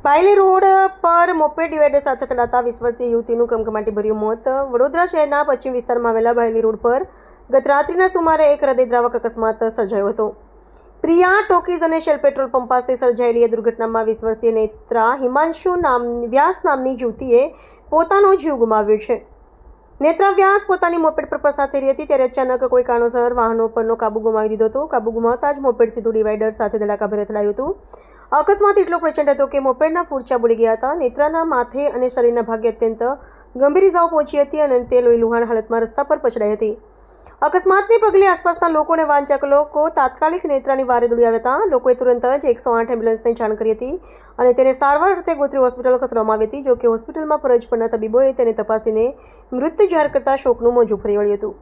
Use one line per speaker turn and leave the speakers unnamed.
બાયલી road પર moped divider સાથે અથડાતા 20 વર્ષીય યુવતીનું કમકમાટીભર્યું મોત. વડોદરા શહેરના પશ્ચિમ વિસ્તારમાં આવેલા બાયલી રોડ પર ગત રાત્રિના સુમારે એક હૃદયદ્રાવક અકસ્માત સર્જાયો હતો. પ્રિયા ટોકીઝ અને શેલ પેટ્રોલ પંપ પાસે સર્જાયેલી આ દુર્ઘટનામાં 20 વર્ષીય નેત્રા હિમાંશુ વ્યાસ નામની યુવતીએ પોતાનો જીવ ગુમાવ્યો છે. નેત્રા વ્યાસ પોતાની મોપેડ પર પસાર થઈ રહી હતી ત્યારે અચાનક કોઈ કારણોસર વાહનો પરનો કાબુ ગુમાવી દીધો હતો. કાબુ ગુમાવતા જ મોપેડ સીધું ડિવાઈડર સાથે ધડાકાભેર અથડાયું હતું. અકસ્માત એટલો પ્રચંડ હતો કે મોપેડના ફૂરચા બોલી ગયા હતા. નેત્રાના માથે અને શરીરના ભાગે અત્યંત ગંભીર ઇજાઓ પહોંચી હતી અને તે લોહી લુહાણ હાલતમાં રસ્તા પર પછડાઈ હતી. અકસ્માતને પગલે આસપાસના લોકો અને વાહન ચાલકો તાત્કાલિક નેત્રાની વારે દોડી આવ્યા હતા. લોકોએ તુરંત જ 108 એમ્બ્યુલન્સને જાણ કરી હતી અને તેને સારવાર અર્થે ગોત્રી હોસ્પિટલ ખસેડવામાં આવી હતી. જોકે હોસ્પિટલમાં ફરજ પરના તબીબોએ તેને તપાસીને મૃત જાહેર કરતા શોકનું મોજું ફરી વળ્યું હતું.